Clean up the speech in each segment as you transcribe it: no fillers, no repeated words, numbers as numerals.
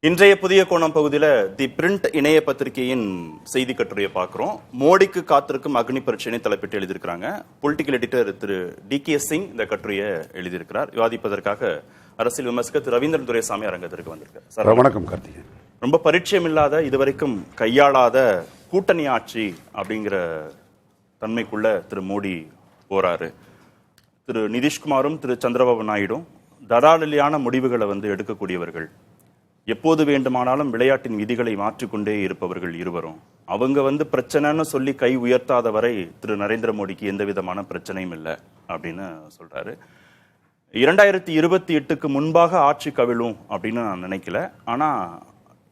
இன்றைய புதிய கோணம் பகுதியில் தி பிரிண்ட் இணைய பத்திரிகையின் செய்தி கட்டுரையை பார்க்குறோம். மோடிக்கு காத்திருக்கும் அக்னி பரீட்சையை தலைப்பிட்டு எழுதியிருக்கிறாங்க. பொலிட்டிக்கல் எடிட்டர் திரு DK சிங் இந்த கட்டுரையை எழுதியிருக்கிறார். விவாதிப்பதற்காக அரசியல் விமர்சகர் திரு ரவீந்திரன் துரைசாமி அரங்கத்திற்கு வந்திருக்கார். சார் வணக்கம். கார்த்திகேயன், ரொம்ப பரிச்சயம் இல்லாத இதுவரைக்கும் கையாளாத கூட்டணி ஆட்சி அப்படிங்கிற தன்மைக்குள்ள திரு மோடி போறாரு. திரு நிதிஷ்குமாரும் திரு சந்திரபாபு நாயுடும் தடாலலியான முடிவுகளை எடுக்கக்கூடியவர்கள். எப்போது வேண்டுமானாலும் விளையாட்டின் விதிகளை மாற்றிக்கொண்டே இருப்பவர்கள் இருவரும். அவங்க பிரச்சனைன்னு சொல்லி கை உயர்த்தாத வரை திரு நரேந்திர மோடிக்கு எந்த விதமான பிரச்சனையும் இல்லை அப்படின்னு சொல்றாரு. 2028க்கு முன்பாக ஆட்சி கவிழும் அப்படின்னு நான் நினைக்கல. ஆனா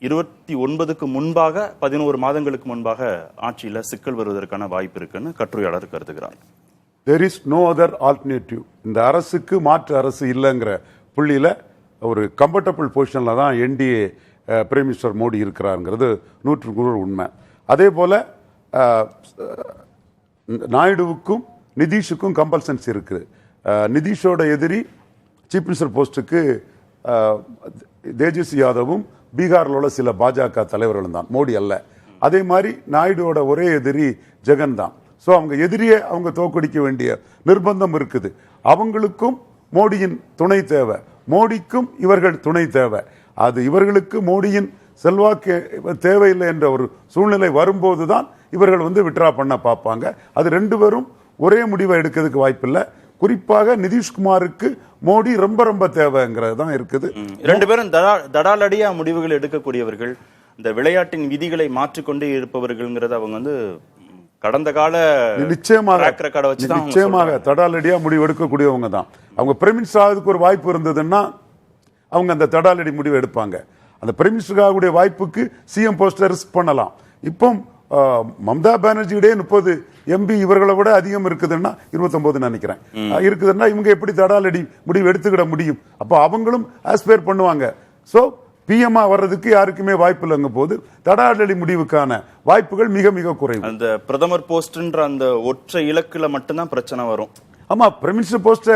29க்கு முன்பாக 11 மாதங்களுக்கு முன்பாக ஆட்சியில சிக்கல் வருவதற்கான வாய்ப்பு இருக்குன்னு கட்டுரையாளர் கருதுகிறார். There is no other alternative. இந்த அரசுக்கு மாற்று அரசு இல்லைங்கிற புள்ளியில ஒரு கம்ஃபர்டபுள் பொசிஷன்ல தான் NDA பிரைம் மினிஸ்டர் மோடி இருக்கிறாருங்கிறது 100% உண்மை. அதே போல நாயுடுவுக்கும் நிதிஷுக்கும் கம்பல்சன்ஸ் இருக்குது. நிதிஷோட எதிரி சீஃப் மினிஸ்டர் போஸ்டுக்கு தேஜஸ்வி யாதவும் பீகாரில் உள்ள சில பாஜக தலைவர்களும் தான், மோடி அல்ல. அதே மாதிரி நாயுடுவோட ஒரே எதிரி ஜெகன் தான். ஸோ அவங்க எதிரியை அவங்க தோற்கடிக்க வேண்டிய நிர்பந்தம் இருக்குது. அவங்களுக்கும் மோடியின் துணை தேவை, மோடிக்கும் இவர்கள் துணை தேவை. அது இவர்களுக்கு மோடியின் செல்வாக்கு தேவையில்லை என்ற ஒரு சூழ்நிலை வரும்போது தான் இவர்கள் விட்ரா பண்ண பார்ப்பாங்க. அது ரெண்டு பேரும் ஒரே முடிவை எடுக்கிறதுக்கு வாய்ப்பில்லை. குறிப்பாக நிதிஷ்குமாருக்கு மோடி ரொம்ப ரொம்ப தேவைங்கிறது தான் இருக்குது. ரெண்டு பேரும் தடாலடியா முடிவுகள் எடுக்கக்கூடியவர்கள், இந்த விளையாட்டின் விதிகளை மாற்றிக்கொண்டே இருப்பவர்கள்ங்கிறது அவங்க கடந்த கால நிச்சயமாக தடாலடியா முடிவு எடுக்கக்கூடியவங்க தான். அவங்க பிரைம் மினிஸ்டர் ஆகிறதுக்கு ஒரு வாய்ப்பு இருந்ததுன்னா அவங்க அந்த தடாலடி முடிவு எடுப்பாங்க. அந்த பிரைம் மினிஸ்டர் ஆகக்கூடிய வாய்ப்புக்கு சிஎம் போஸ்டர் ரிஸ்க் பண்ணலாம். இப்போ மம்தா பானர்ஜியுடைய 30 MP இவர்களை விட அதிகம் இருக்குதுன்னா 29 நினைக்கிறேன் இருக்குதுன்னா இவங்க எப்படி தடாலடி முடிவு எடுத்துக்கிட முடியும்? அப்போ அவங்களும் ஆஸ்பயர் பண்ணுவாங்க. ஸோ பிஎம்ஆ வர்றதுக்கு யாருக்குமே வாய்ப்பு இல்லைங்க போது தடாலடி முடிவுக்கான வாய்ப்புகள் மிக மிக குறைவு. அந்த பிரதமர் போஸ்ட்ன்ற அந்த ஒற்றை இலக்குல மட்டும்தான் பிரச்சனை வரும். ஆமா, பிரைம் மினிஸ்டர் போஸ்ட்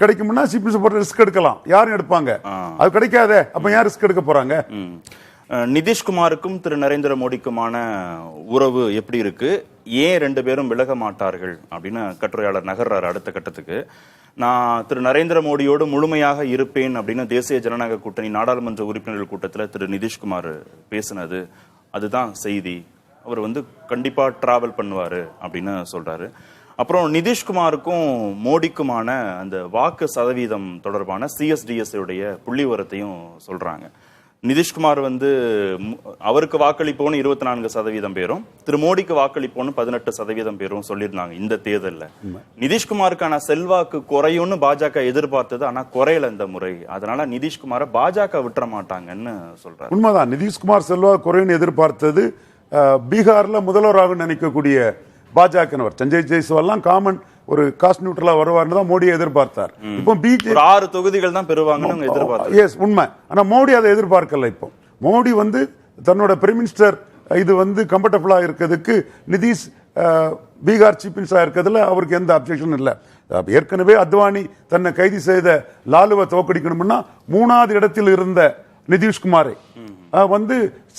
கிடைக்கும்னா சீஃப் மினிஸ்டர் போஸ்ட் ரிஸ்க் எடுக்கலாம். யாரும் எடுப்பாங்க? அது கிடைக்காதே, அப்ப யார் ரிஸ்க் எடுக்க போறாங்க? நிதிஷ்குமாருக்கும் திரு நரேந்திர மோடிக்குமான உறவு எப்படி இருக்கு, ஏன் ரெண்டு பேரும் விலக மாட்டார்கள் அப்படின்னு கட்டுரையாளர் நகர்றாரு. அடுத்த கட்டத்துக்கு நான் திரு நரேந்திர மோடியோடு முழுமையாக இருப்பேன் அப்படின்னு தேசிய ஜனநாயக கூட்டணி நாடாளுமன்ற உறுப்பினர்கள் கூட்டத்தில் திரு நிதிஷ்குமார் பேசினது அதுதான் செய்தி. அவர் கண்டிப்பா டிராவல் பண்ணுவாரு அப்படின்னு சொல்றாரு. அப்புறம் நிதிஷ்குமாருக்கும் மோடிக்குமான அந்த வாக்கு சதவீதம் தொடர்பான CSDS உடைய புள்ளி விவரத்தையும் சொல்றாங்க. நிதிஷ்குமார் அவருக்கு வாக்களிப்போன்னு 24% பேரும், திரு மோடிக்கு வாக்களிப்போன்னு 18% பேரும் சொல்லியிருந்தாங்க இந்த தேர்தலில். நிதிஷ்குமாருக்கான செல்வாக்கு குறையும்னு பாஜக எதிர்பார்த்தது, ஆனா குறையல இந்த முறை. அதனால நிதிஷ்குமாரை பாஜக விட்டுற மாட்டாங்கன்னு சொல்றாரு. உண்மைதான், நிதிஷ்குமார் செல்வாக்கு குறையும்னு எதிர்பார்த்தது. பீகார்ல முதல்வராக நினைக்கக்கூடிய பாஜகவர் சஞ்சய் ஜெய்ஸ்வால்லாம் காமன் ஒரு காஸ்ட் நியூட்ரலா வருவார்னு தான் மோடியை எதிர்பார்த்தார். இப்போ பிஜேபி 6 தொகுதிகள் தான் பெறுவாங்கன்னு எதிர்பார்த்தார். எஸ், உண்மை. ஆனா மோடி அதை எதிர்பார்க்கல. இப்போ மோடி தன்னோட பிரைம் மினிஸ்டர் இது கம்ஃபர்டபுளா இருக்கிறதுக்கு நிதிஷ் பீகார் சீஃப் மினிஸ்டரா இருக்கிறதுல அவருக்கு எந்த அப்செக்ஷன் இல்லை. ஏற்கனவே அத்வானி தன்னை கைது செய்த லாலுவை தோக்கடிக்கணும்னா 3வது இடத்தில் இருந்த நிதிஷ்குமாரை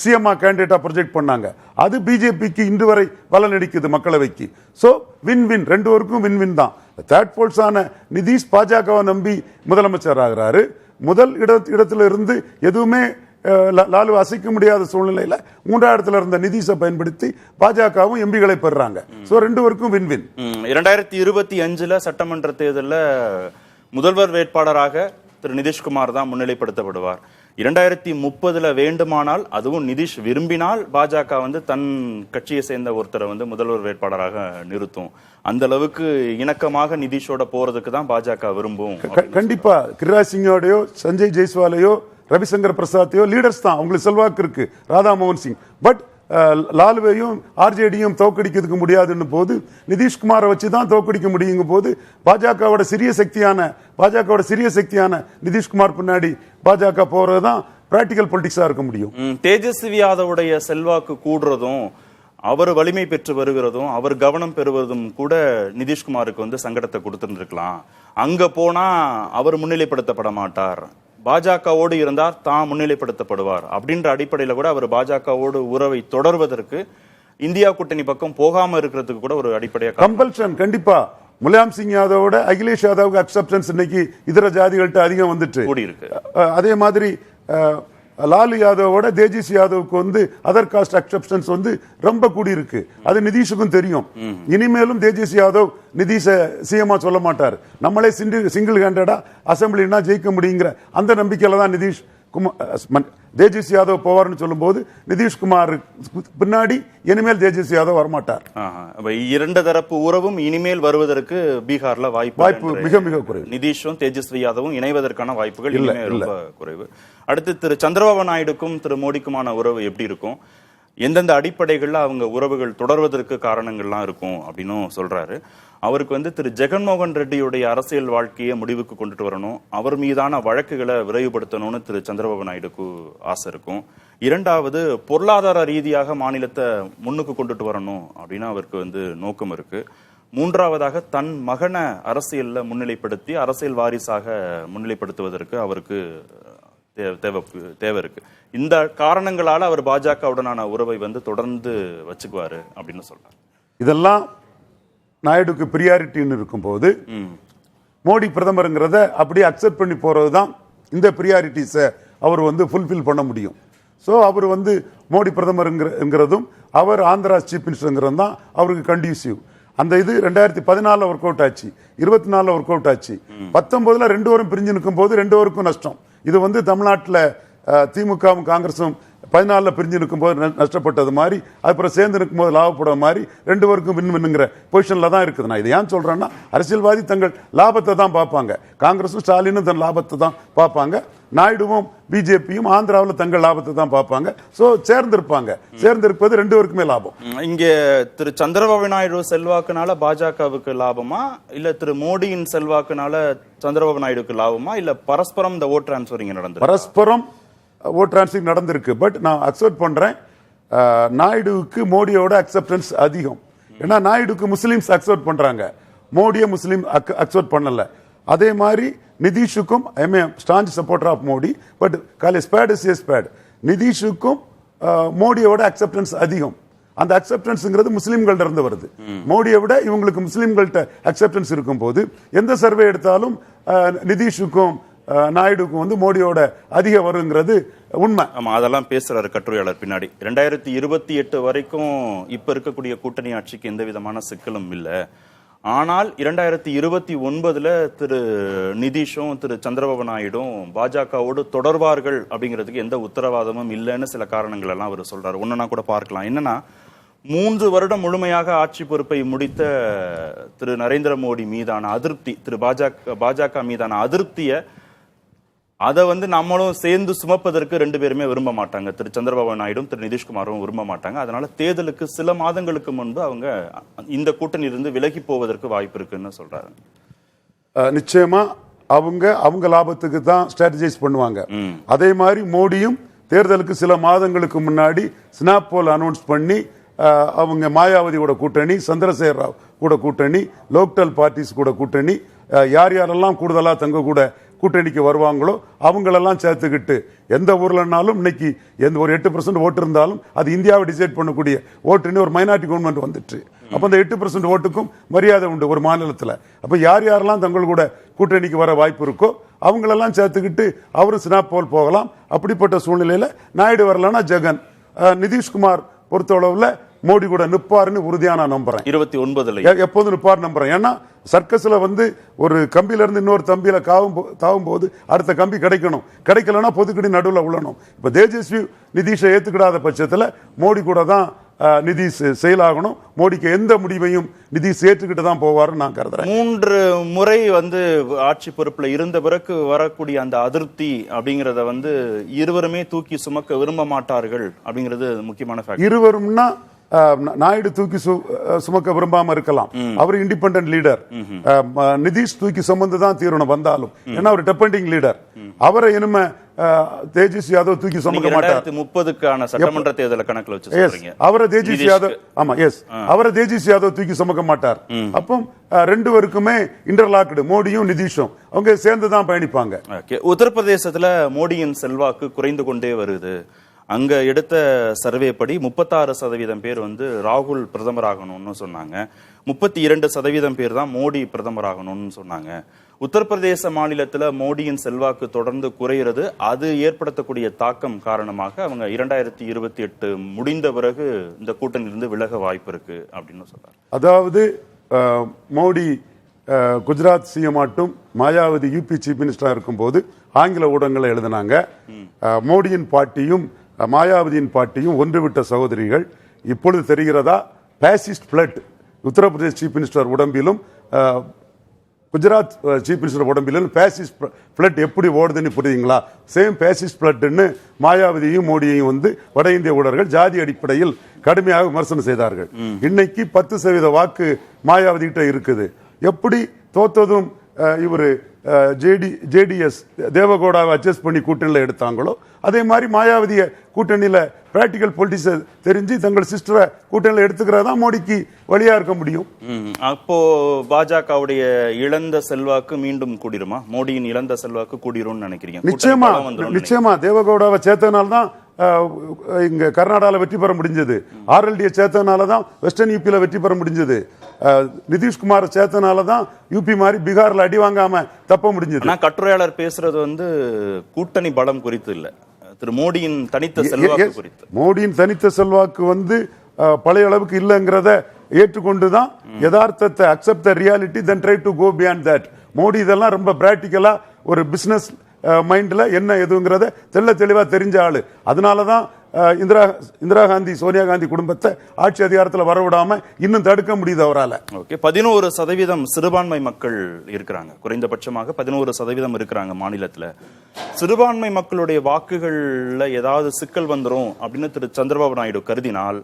சிஎம்ஆ கேண்டிடேட்டா ப்ரொஜெக்ட் பண்ணாங்க. அது பிஜேபிக்கு இன்று வரை பலனளிக்குது மக்களவைக்கு. சோ வின் வின், ரெண்டு பேருக்கும் வின் வின் தான். தேர்ட் போல்ஸ் ஆன நிதிஷ் பாஜகவை நம்பி முதலமைச்சர் ஆகிறாரு. முதல் இடத்துல இருந்து எதுவுமே லாலு அசைக்க முடியாத சூழ்நிலையில 3வது இடத்துல இருந்த நிதிஷை பயன்படுத்தி பாஜகவும் எம்பிகளை பெறாங்க. சோ ரெண்டு பேருக்கும் வின் வின். 2025 சட்டமன்ற தேர்தலில் முதல்வர் வேட்பாளராக திரு நிதிஷ்குமார் தான் முன்னிலைப்படுத்தப்படுவார். 2030 வேண்டுமானால், அதுவும் நிதிஷ் விரும்பினால், பாஜக தன் கட்சியை சேர்ந்த ஒருத்தரை முதல்வர் வேட்பாளராக நிறுத்தும். அந்த அளவுக்கு இணக்கமாக நிதிஷோட போறதுக்கு தான் பாஜக விரும்பும். கண்டிப்பா கிரிராஜ் சிங்கோடையோ சஞ்சய் ஜெய்ஸ்வாலையோ ரவிசங்கர் பிரசாத்தையோ லீடர்ஸ் தான், அவங்களுக்கு செல்வாக்கு இருக்கு. ராதா மோகன் சிங் பட் லாலுவையும் ஆர்ஜேடியும் தோக்கடிக்கிறதுக்கு முடியாதுன்னு போது நிதிஷ்குமாரை வச்சுதான் தோக்கடிக்க முடியுங்க போது பாஜகவோட சிறிய சக்தியான நிதிஷ்குமார் பின்னாடி பாஜக போறதுதான் பிராக்டிகல் பொலிட்டிக்ஸா இருக்க முடியும். தேஜஸ்வி யாதவுடைய செல்வாக்கு கூடுறதும், அவர் வலிமை பெற்று வருகிறதும், அவர் கவனம் பெறுவதும் கூட நிதிஷ்குமாருக்கு சங்கடத்தை கொடுத்துருக்கலாம். அங்க போனா அவர் முன்னிலைப்படுத்தப்பட மாட்டார். பாஜகவோடு இருந்தால் தான் முன்னிலைப்படுத்தப்படுவார் அப்படின்ற அடிப்படையில கூட அவர் பாஜகவோடு உறவை தொடர்வதற்கு இந்தியா கூட்டணி பக்கம் போகாம இருக்கிறதுக்கு கூட ஒரு அடிப்படையா கம்பல்ஷன் கண்டிப்பா. முலாயம் சிங் யாதவோட அகிலேஷ் யாதவுக்கு அக்செப்டன்ஸ் இன்னைக்கு இதர ஜாதிகள்கிட்ட அதிகம் வந்துட்டு கூடி இருக்கு. அதே மாதிரி லாலு யாதவோட தேஜஸ்வி யாதவுக்கு வந்து அதர் காஸ்ட் அக்செப்டன்ஸ் வந்து ரொம்ப கூடி இருக்கு. அது நிதிஷுக்கும் தெரியும். இனிமேலும் தேஜஸ்வி யாதவ் நிதிஷ சிஎம்ஆ சொல்ல மாட்டார். நம்மளே சிங்கிள் ஹேண்டடா அசம்பிளினா ஜெயிக்க முடியுங்கிற அந்த நம்பிக்கையில தான் நிதிஷ் தேஜஸ்வி யாதவ் போவார்னு சொல்லும் போது நிதிஷ்குமார் பின்னாடி இனிமேல் தேஜஸ்வி யாதவ் வரமாட்டார். இரண்டு தரப்பு உறவும் இனிமேல் வருவதற்கு பீகார்ல வாய்ப்பு மிக மிக குறைவு. நிதிஷும் தேஜஸ்வி யாதவும் இணைவதற்கான வாய்ப்புகள் ரொம்ப குறைவு. அடுத்து திரு சந்திரபாபு நாயுடுக்கும் திரு மோடிக்குமான உறவு எப்படி இருக்கும், எந்தெந்த அடிப்படைகள்ல அவங்க உறவுகள் தொடர்வதற்கு காரணங்கள்லாம் இருக்கும் அப்படின்னு சொல்றாரு. அவருக்கு வந்து திரு ஜெகன்மோகன் ரெட்டியுடைய அரசியல் வாழ்க்கையை முடிவுக்கு கொண்டுட்டு வரணும், அவர் மீதான வழக்குகளை விரைவுபடுத்தணும்னு திரு சந்திரபாபு நாயுடுக்கு ஆசை இருக்கும். இரண்டாவது, பொருளாதார ரீதியாக மாநிலத்தை முன்னுக்கு கொண்டுட்டு வரணும் அப்படின்னு அவருக்கு வந்து நோக்கம் இருக்கு. மூன்றாவதாக தன் மகனை அரசியல்ல முன்னிலைப்படுத்தி அரசியல் வாரிசாக முன்னிலைப்படுத்துவதற்கு அவருக்கு தேவை இருக்கு. இந்த காரணங்களால அவர் பாஜகவுடனான உறவை வந்து தொடர்ந்து வச்சுக்குவாரு அப்படின்னு சொல்றாரு. இதெல்லாம் நாயுடுக்கு பிரியாரிட்டின்னு இருக்கும்போது மோடி பிரதமருங்கிறத அப்படியே அக்செப்ட் பண்ணி போறதுதான் இந்த பிரியாரிட்டிஸை அவர் வந்து ஃபுல்ஃபில் பண்ண முடியும். ஸோ அவர் வந்து மோடி பிரதமருங்கிறதும் அவர் ஆந்திரா சீஃப் மினிஸ்டருங்கிறது தான் அவருக்கு கண்டியூசிவ். அந்த இது 2014 ஒர்க் அவுட் ஆச்சு, 24 ஒர்க் அவுட் ஆச்சு, 19 ரெண்டு பேரும் பிரிஞ்சு நிற்கும் போது ரெண்டு பேருக்கும் நஷ்டம். இது வந்து தமிழ்நாட்டில் திமுகவும் காங்கிரஸும் 14 பிரிஞ்சு நிற்கும் போது நஷ்டப்பட்டது மாதிரி, அப்புறம் சேர்ந்து நிற்கும் போது லாபப்பட மாதிரி ரெண்டு பேருக்கும் வின்னுங்கிற பொசிஷன்ல தான் இருக்குது. நான் இதை ஏன் சொல்றேன்னா, அரசியல்வாதி தங்கள் லாபத்தை தான் பார்ப்பாங்க. காங்கிரஸும் ஸ்டாலினும் தன் லாபத்தை தான் பார்ப்பாங்க, நாயுடுவும் பிஜேபியும் ஆந்திராவில் தங்கள் லாபத்தை தான் பார்ப்பாங்க. சோ சேர்ந்திருப்பாங்க. சேர்ந்திருப்பது ரெண்டு பேருக்குமே லாபம். இங்க திரு சந்திரபாபு நாயுடு செல்வாக்குனால பாஜகவுக்கு லாபமா, இல்ல திரு மோடியின் செல்வாக்குனால சந்திரபாபு நாயுடுக்கு லாபமா, இல்ல பரஸ்பரம் இந்த ஓட் டிரான்ஸ்பரிங் நடந்தது? பரஸ்பரம் ஓட் டிரான்ஸ்பரிங் நடந்திருக்கு. பட் நான் அக்செப்ட் பண்றேன், நாயுடுவுக்கு மோடியோட அக்செப்டன்ஸ் அதிகம். ஏன்னா நாயுடுக்கு முஸ்லிம்ஸ் அக்செப்ட் பண்றாங்க, மோடியை முஸ்லீம் அக்செப்ட் பண்ணல. அதே மாதிரி நிதிஷுக்கும் staunch supporter of Modi, but call spade is spade. நிதிஷுக்கும் மோடியோட அக்செப்டன்ஸ் அதிகம். அந்த அக்செப்டன்ஸ்ங்கிறது முஸ்லீம்கள்ட்ட இருந்து வருது. மோடியை விட இவங்களுக்கு முஸ்லீம்கள்ட்ட அக்செப்டன்ஸ் இருக்கும் போது எந்த சர்வே எடுத்தாலும் நிதிஷுக்கும் நாயுடுக்கும் வந்து மோடியோட அதிக வருங்கிறது உண்மை. ஆமா, அதெல்லாம் பேசுறாரு கட்டுரையாளர் பின்னாடி. 2028 வரைக்கும் இப்ப இருக்கக்கூடிய கூட்டணி ஆட்சிக்கு எந்த விதமான சிக்கலும் இல்லை. ஆனால் 2029 திரு நிதிஷும் திரு சந்திரபாபு நாயுடும் பாஜகவோடு தொடர்வார்கள் அப்படிங்கிறதுக்கு எந்த உத்தரவாதமும் இல்லைன்னு சில காரணங்கள் எல்லாம் அவர் சொல்றாரு. ஒன்னா கூட பார்க்கலாம். என்னன்னா, 3 வருடம் முழுமையாக ஆட்சி பொறுப்பை முடித்த திரு நரேந்திர மோடி மீதான அதிருப்தி, திரு பாஜக மீதான அதிருப்தியை அதை வந்து நம்மளும் சேர்ந்து சுமப்பதற்கு ரெண்டு பேருமே விரும்ப மாட்டாங்க. திரு சந்திரபாபு நாயுடும் திரு நிதிஷ்குமாரும் விரும்ப மாட்டாங்க. அதனால தேர்தலுக்கு சில மாதங்களுக்கு முன்பு அவங்க இந்த கூட்டணியிலிருந்து விலகி போவதற்கு வாய்ப்பு இருக்குன்னு சொல்றாரு. நிச்சயமா அவங்க லாபத்துக்கு தான் ஸ்ட்ராட்டஜைஸ் பண்ணுவாங்க. அதே மாதிரி மோடியும் தேர்தலுக்கு சில மாதங்களுக்கு முன்னாடி ஸ்னாப் போல் அனௌன்ஸ் பண்ணி அவங்க மாயாவதியோட கூட்டணி, சந்திரசேகர் ராவ் கூட கூட்டணி, லோக்டல் பார்ட்டிஸ் கூட கூட்டணி, யார் யாரெல்லாம் கூடுதலா தங்க கூட கூட்டணிக்கு வருவாங்களோ அவங்களெல்லாம் சேர்த்துக்கிட்டு எந்த ஊர்லனாலும் இன்னைக்கு எந்த ஒரு 8% ஓட்டு இருந்தாலும் அது இந்தியாவை டிசைட் பண்ணக்கூடிய ஓட்டுன்னு ஒரு மைனாரிட்டி கவர்மெண்ட் வந்துட்டு, அப்ப அந்த 8% ஓட்டுக்கும் மரியாதை உண்டு ஒரு மாநிலத்தில். அப்ப யார் யாரெல்லாம் தங்கள் கூட கூட்டணிக்கு வர வாய்ப்பு இருக்கோ அவங்களெல்லாம் சேர்த்துக்கிட்டு அவரும் ஸ்னாப் போல் போகலாம். அப்படிப்பட்ட சூழ்நிலையில நாயுடு வரலன்னா ஜெகன், நிதிஷ்குமார் பொறுத்தளவுல மோடி கூட நிப்பாருன்னு உறுதியா நான் நம்புறேன். 29 எப்போதும் நிப்பார் நம்புறேன். ஏன்னா சர்க்கஸ்ல வந்து ஒரு கம்பியில இருந்து இன்னொரு தம்பியில தாவும் போது அடுத்த கம்பி கிடைக்கலன்னா பொதுக்கடி நடுவில் உள்ளணும். இப்ப தேஜஸ்வி நிதிஷை ஏத்துக்கிடாத பட்சத்துல மோடி கூட தான் நிதிஷ் செயலாகணும். மோடிக்கு எந்த முடிவையும் நிதிஷ் ஏற்றுக்கிட்டு தான் போவாருன்னு நான் கருதுறேன். 3 முறை வந்து ஆட்சி பொறுப்புல இருந்த பிறகு வரக்கூடிய அந்த அதிருப்தி அப்படிங்கறத வந்து இருவருமே தூக்கி சுமக்க விரும்ப மாட்டார்கள் அப்படிங்கிறது முக்கியமான ஃபேக்டர். இருவரும்னா நாயுடு தூக்கி சுமக்க விரும்பாம இருக்கலாம், அவர் இண்டிபெண்டன்ட் லீடர். நிதிஷ் தூக்கி சுமந்து தான் தீரணும் வந்தாலும், ஏன்னா அவர் டிபெண்டிங் லீடர். அவரை இனிமே தேஜஸ்வி யாதவ் தூக்கி சுமக்க மாட்டார். 2030க்கான சட்டமன்ற தேர்தலை கணக்குல வச்சு சொல்றீங்க. அவரை தேஜஸ்வி யாதவ் அவரை தேஜஸ்வி யாதவ் தூக்கி சுமக்க மாட்டார். அப்போ ரெண்டு பேருக்குமே இன்டர்லாக்டு, மோடியும் நிதிஷும் அவங்க சேர்ந்துதான் பயணிப்பாங்க. உத்தரப்பிரதேசத்துல மோடியின் செல்வாக்கு குறைந்து கொண்டே வருது. அங்க எடுத்த சர்வே படி 36% பேர் வந்து ராகுல் பிரதமர் ஆகணும்னு சொன்னாங்க. 32% பேர் தான் மோடி பிரதமர் ஆகணும்னு சொன்னாங்க. உத்தரப்பிரதேச மாநிலத்துல மோடியின் செல்வாக்கு தொடர்ந்து குறைகிறது. அது ஏற்படுத்தக்கூடிய தாக்கம் காரணமாக அவங்க 2028 முடிந்த பிறகு இந்த கூட்டணியிலிருந்து விலக வாய்ப்பு இருக்கு அப்படின்னு சொல்றாங்க. அதாவது மோடி குஜராத் சிஎம் ஆட்டும் மாயாவதி யூபி சீஃப் மினிஸ்டரா இருக்கும் போது ஆங்கில ஊடகங்களை எழுதினாங்க, மோடியின் பாட்டியும் மாயாவதியின் பாட்டியும் ஒன்றுவிட்ட சகோதரிகள். இப்பொழுது தெரிகிறதா, fascist blood Uttar Pradesh chief minister உடம்பிலும் குஜராத் சீஃப் மினிஸ்டர் உடம்பிலும் பாசிஸ்ட் பிளட் எப்படி ஓடுதுன்னு புரியுதுங்களா? சேம் பாசிஸ்ட் பிளட்னு மாயாவதியையும் மோடியையும் வந்து வட இந்திய ஊடகங்கள் ஜாதி அடிப்படையில் கடுமையாக விமர்சனம் செய்தார்கள். இன்னைக்கு 10% வாக்கு மாயாவதி கிட்ட இருக்குது. எப்படி தோத்ததும் இவரு ஜேடிஎஸ் தேவகோடாவை அட்ஜஸ்ட் பண்ணி கூட்டணியில் எடுத்தாங்களோ அதே மாதிரி மாயாவதிய கூட்டணியில பிராக்டிகல் பொலிட்டிக்ஸ் தெரிஞ்சு தங்கள் சிஸ்டரை கூட்டணியில் எடுத்துக்கிறதா மோடிக்கு வழியா இருக்க முடியும். அப்போ பாஜகவுடைய இழந்த செல்வாக்கு மீண்டும் கூடிருமா? மோடியின் இழந்த செல்வாக்கு கூடிரும் நினைக்கிறீங்க? நிச்சயமா தேவகவுடாவை சேர்த்தனால்தான் இங்க கர்நாடகால வெற்றி பெற முடிஞ்சது. ஆர்எல்டியை சேர்த்தனாலதான் வெஸ்டர்ன் யூபியில வெற்றி பெற முடிஞ்சது. நிதிஷ்குமார் சேர்த்தனாலதான் யூபி மாதிரி பீகார்ல அடி வாங்காம தப்ப முடிஞ்சது. கட்டுரையாளர் பேசுறது வந்து கூட்டணி பலம் குறித்து இல்ல, திரு மோடியின் தனித்த செல்வாக்கு குறித்து. மோடியின் தனித்த செல்வாக்கு வந்து பழைய அளவுக்கு இல்லங்கிறத ஏற்றுக்கொண்டுதான் யதார்த்தத்தை accept the reality then try to go beyond that. Modi இதெல்லாம் ரொம்ப பிராக்டிக்கலா ஒரு பிசினஸ் மைண்ட்ல என்ன எதுங்கிறத தெளிவா தெரிஞ்ச ஆளு. அதனாலதான் இந்திரா காந்தி சோனியா காந்தி குடும்பத்தை ஆட்சி அதிகாரத்தில் வரவிடாம இன்னும் தடுக்க முடியுது அவரால். 11% சிறுபான்மை மக்கள் இருக்கிறாங்க, குறைந்தபட்சமாக 11% இருக்கிறாங்க மாநிலத்தில். சிறுபான்மை மக்களுடைய வாக்குகள்ல ஏதாவது சிக்கல் வந்துரும் அப்படின்னு திரு சந்திரபாபு நாயுடு கருதினால்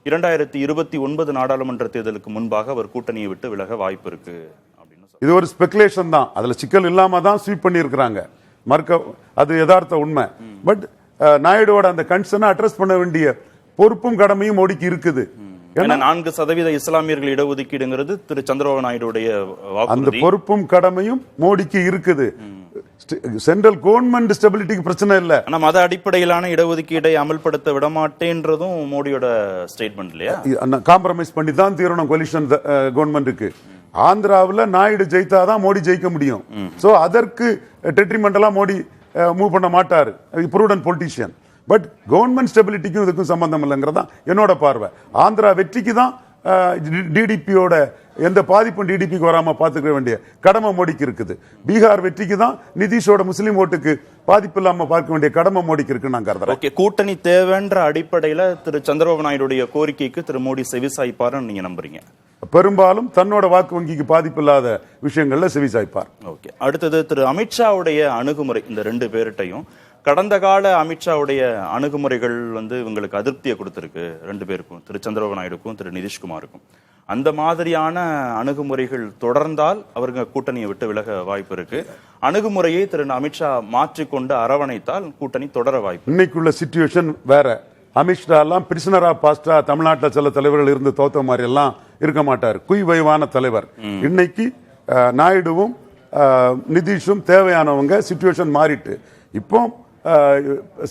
2029 நாடாளுமன்ற தேர்தலுக்கு முன்பாக அவர் கூட்டணியை விட்டு விலக வாய்ப்பு இருக்கு அப்படின்னு. இது ஒரு ஸ்பெகுலேஷன் தான், அதுல சிக்கல் இல்லாம தான் ஸ்வீப் பண்ணி இருக்கிறாங்க. அது யதார்த்த உண்மை. பட் நாயுடுவோட அந்த கன்சர்னை அட்ரஸ் பண்ண வேண்டிய பொறுப்பும் கடமையும் மோடிக்கு இருக்குது. 4% இஸ்லாமியர்கள் இடஒதுக்கீடுங்கிறது திரு சந்திரபாபு நாயுடுடைய அந்த பொறுப்பும் கடமையும் மோடிக்கு இருக்குது. சென்ட்ரல் கவர்மெண்ட் ஸ்டெபிலிட்டிக்கு பிரச்சனை இல்ல, ஆனா மத அடிப்படையிலான இடஒதுக்கீடை அமல்படுத்த விடமாட்டேன்றதும் மோடியோட ஸ்டேட்மெண்ட் இல்லையா? காம்ப்ரமைஸ் பண்ணி தான் தீரணும் கொலிஷன் கவர்மெண்ட்டுக்கு. ஆந்திராவில் நாயுடு ஜெயித்தாதான் மோடி ஜெயிக்க முடியும். சோ அதற்கு டெட்ரிமெண்டலா மோடி மூவ் பண்ண மாட்டார், ப்ரூடன்ட் பொலிட்டிஷியன். பட் கவர்மெண்ட் ஸ்டெபிலிட்டிக்கும் இதுக்கும் சம்பந்தம் இல்லைங்கிறதா என்னோட பார்வை. ஆந்திரா வெற்றிக்கு தான் டிடிபியோட எந்த பாதிப்பும் டிடிபிக்கு வராம பாத்துக்க வேண்டிய கடமை மோடிக்கு இருக்குது. பீகார் வெற்றிக்கு தான் நிதிஷோட முஸ்லீம் ஓட்டுக்கு பாதிப்பு இல்லாம பார்க்க வேண்டிய கடமை மோடிக்கு இருக்கு நான் கருதுறேன். கூட்டணி தேவைன்ற அடிப்படையில திரு சந்திரபாபு நாயுடைய கோரிக்கைக்கு திரு மோடி செவிசாய்ப்பார்னு நீங்க நம்புறீங்க? பெரும்பாலும் தன்னோட வாக்கு வங்கிக்கு பாதிப்பு இல்லாத விஷயங்கள்ல செவிசாய்ப்பார். ஓகே. அடுத்தது திரு அமித்ஷாவுடைய அணுகுமுறை. இந்த ரெண்டு பேர்கிட்டையும் கடந்த கால அமித்ஷாவுடைய அணுகுமுறைகள் வந்து இவங்களுக்கு அதிருப்தியை கொடுத்திருக்கு ரெண்டு பேருக்கும், திரு சந்திரபாபு நாயுடுக்கும் திரு நிதிஷ்குமாருக்கும். அந்த மாதிரியான அணுகுமுறைகள் தொடர்ந்தால் அவர்கள் கூட்டணியை விட்டு விலக வாய்ப்பு இருக்கு. அணுகுமுறையை திரு அமித்ஷா மாற்றிக்கொண்டு அரவணைத்தால் கூட்டணி தொடர வாய்ப்பு. இன்னைக்குள்ள சிச்சுவேஷன் வேற. அமித்ஷா எல்லாம் பிரிசனரா பாஸ்டா தமிழ்நாட்டில் சில தலைவர்கள் இருந்து தோத்த மாதிரி எல்லாம் இருக்க மாட்டார், குய்வைவான தலைவர். இன்னைக்கு நாயுடுவும் நிதிஷும் தேவையானவங்க. சிச்சுவேஷன் மாறிட்டு இப்போ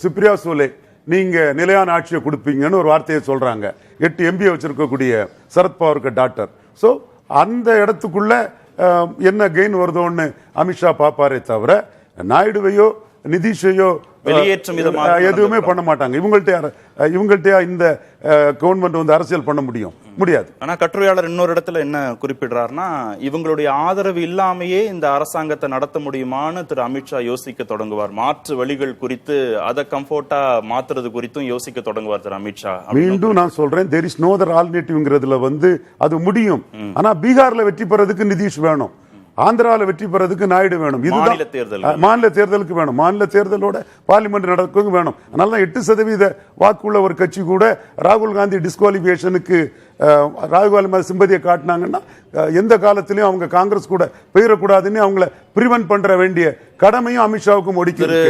சுப்ரியா சூலே நீங்க நிலையான ஆட்சியை கொடுப்பீங்கன்னு ஒரு வார்த்தையை சொல்றாங்க. 8 MBA வச்சிருக்கக்கூடிய சரத்பவாருக்கு டாக்டர். சோ அந்த இடத்துக்குள்ள என்ன கெயின் வருதோன்னு அமித்ஷா பாப்பாரே தவிர நாயுடுவையோ நிதிஷையோ வெளியேற்றம் எதுவுமே பண்ண மாட்டாங்க. இவங்கள்ட்ட இந்த கவர்மெண்ட் வந்து அரசியல் பண்ண முடியாது. ஆனா கட்டுரையாளர் இன்னொரு இடத்துல என்ன குறிப்பிடுறாருன்னா, இவங்களுடைய ஆதரவு இல்லாமையே இந்த அரசாங்கத்தை நடத்த முடியுமான்னு திரு அமித்ஷா யோசிக்க தொடங்குவார். மாற்று வழிகள் குறித்து அதை கம்ஃபர்ட்டா மாத்துறது குறித்தும் யோசிக்க தொடங்குவார் திரு அமித்ஷா. மீண்டும் நான் சொல்றேன், தேர் இஸ் நோ அதர் ஆல்டர்னேட்டிவ்ங்கிறதுல வந்து அது முடியும். ஆனா பீகார்ல வெற்றி பெறதுக்கு நிதிஷ் வேணும். ஆந்திராவில் வெற்றி பெறதுக்கு நாயுடு வேணும். மாநில தேர்தல் மாநில தேர்தலுக்கு வேணும். மாநில தேர்தலோட பார்லிமெண்ட் நடக்கும் வேணும். அதனால 8% வாக்குள்ள ஒரு கட்சி கூட ராகுல் காந்தி டிஸ்குவாலிஃபிகேஷனுக்கு ராகுல் காந்தி சிம்பதியை காட்டினாங்கன்னா எந்த காலத்திலையும் அவங்க காங்கிரஸ் கூட போயிடக்கூடாதுன்னு அவங்கள பிரிவென்ட் பண்ற வேண்டிய கடமையும் அமித்ஷாவுக்கும் மோடிக்கு திரு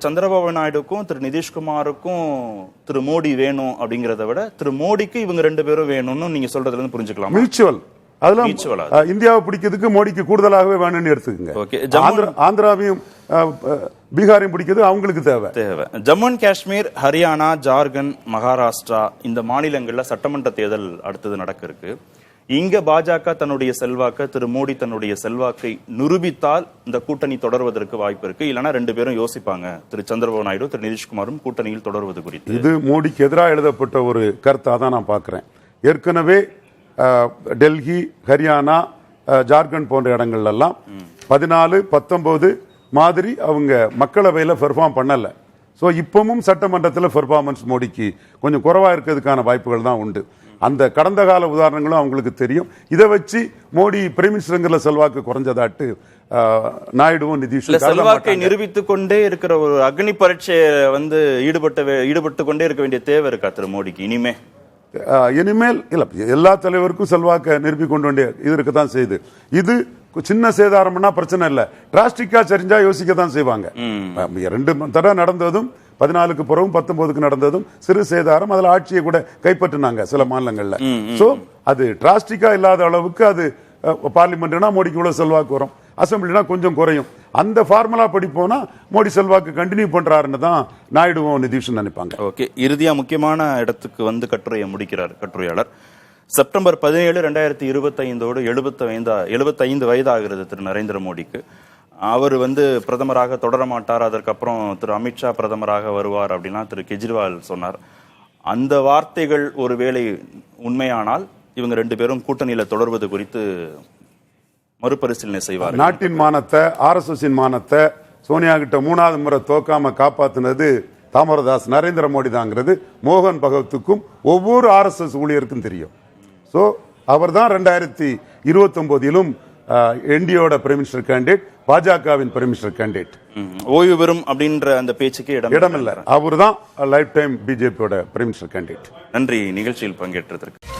சந்திரபாபு நாயுடுக்கும் திரு நிதிஷ்குமாருக்கும் திரு மோடி வேணும் அப்படிங்கறத விட திரு மோடிக்கு இவங்க 2 பேரும் வேணும்னு நீங்க சொல்றதுல இருந்து புரிஞ்சுக்கலாம். மியூச்சுவல். அதெல்லாம் இந்தியாவை பிடிக்கிறதுக்கு மோடிக்கு கூடுதலாகவே வேணும்னு எடுத்துக்கங்க. ஆந்திராவையும் பீகாரையும் பிடிக்கிறது அவங்களுக்கு தேவை. ஜம்மு அண்ட் காஷ்மீர், ஹரியானா, ஜார்க்கண்ட், மகாராஷ்டிரா இந்த மாநிலங்கள்ல சட்டமன்ற தேர்தல் அடுத்தது நடக்க இருக்கு. இங்க பாஜக தன்னுடைய செல்வாக்க, திரு மோடி தன்னுடைய செல்வாக்கை நிரூபித்தால் இந்த கூட்டணி தொடர்வதற்கு வாய்ப்பு இருக்கு. இல்லைன்னா 2 பேரும் யோசிப்பாங்க. திரு சந்திரபாபு நாயுடு, திரு நிதிஷ்குமாரும் கூட்டணியில் தொடர்வது குறித்து. இது மோடிக்கு எதிராக எழுதப்பட்ட ஒரு கருத்தாக தான் நான் பார்க்கிறேன். ஏற்கனவே டெல்லி, ஹரியானா, ஜார்க்கண்ட் போன்ற இடங்கள்லாம் 14, 19 மாதிரி அவங்க மக்களவையில் பெர்ஃபார்ம் பண்ணல. ஸோ இப்பவும் சட்டமன்றத்தில் பெர்ஃபார்மன்ஸ் மோடிக்கு கொஞ்சம் குறைவா இருக்கிறதுக்கான வாய்ப்புகள் தான் உண்டு. அந்த கடந்த கால உதாரணங்களும் அவங்களுக்கு தெரியும். இதை வச்சு மோடி பிரைம் மினிஸ்டருங்கிற செல்வாக்கு குறைஞ்சதாட்டு நாயுடுவும் நிதிஷும் செல்வாக்கை நிரூபித்துக் கொண்டே இருக்கிற ஒரு அக்னி பரீட்சை ஈடுபட்டு கொண்டே இருக்க வேண்டிய தேவை இருக்கா திரு மோடிக்கு இனிமேல் இல்ல, எல்லா தலைவருக்கும் செல்வாக்க நிரூபிக் கொண்டு வேண்டிய இது இருக்கத்தான் செய்யுது. இது சின்ன சேதாரம்னா பிரச்சனை இல்ல, டிராஸ்டிக்கா சரிஞ்சா யோசிக்கத்தான் செய்வாங்க. 2 தடவை நடந்ததும் 14க்கு பிறகும் 19க்கு நடந்ததும் சிறு சேதாரம். அதுல ஆட்சியை கூட கைப்பற்றினாங்க சில மாநிலங்கள்ல. சோ அது டிராஸ்டிக்கா இல்லாத அளவுக்கு அது பார்லிமெண்ட்னா மோடிக்கு இவ்வளவு செல்வாக்கு வரும், அசம்பிளினா கொஞ்சம் குறையும். அந்த ஃபார்முலா படி போனா மோடி செல்வாக்கு கண்டினியூ பண்றாருன்னு தான் நாயுடுவும் நிதிஷும் நினைப்பாங்க. ஓகே, இறுதியா முக்கியமான இடத்துக்கு வந்து கட்டுரையை முடிக்கிறார் கட்டுரையாளர். செப்டம்பர் 17, 2025 75 வயதாகிறது திரு நரேந்திர மோடிக்கு. அவர் வந்து பிரதமராக தொடர மாட்டார், அதற்கப்புறம் திரு அமித்ஷா பிரதமராக வருவார் அப்படின்னா திரு கெஜ்ரிவால் சொன்னார். அந்த வார்த்தைகள் ஒருவேளை உண்மையானால் இவங்க 2 பேரும் கூட்டணியில தொடர்வது குறித்து மறுபரிசீலனை செய்வார். நாட்டின் மானத்தை, RSS மானத்தை சோனியா கிட்ட 3வது முறை தோக்காம காப்பாத்தினது தாமரதாஸ் நரேந்திர மோடி தாங்கிறது மோகன் பகவத்துக்கும் ஒவ்வொரு RSS ஊழியருக்கும் தெரியும். சோ அவர் தான் 2029 என்டியோட பிரைம் மினிஸ்டர் கேண்டிடேட், பாஜகவின் பிரைம் மினிஸ்டர் கேண்டிடேட். ஓய்வு பெறும் அப்படின்ற அந்த பேச்சுக்கு இடம் இல்லை. அவர் தான் லைஃப் டைம் பிஜேபியோட பிரைம் மினிஸ்டர் கேண்டிடேட். நன்றி நிகழ்ச்சியில் பங்கேற்றதற்கு.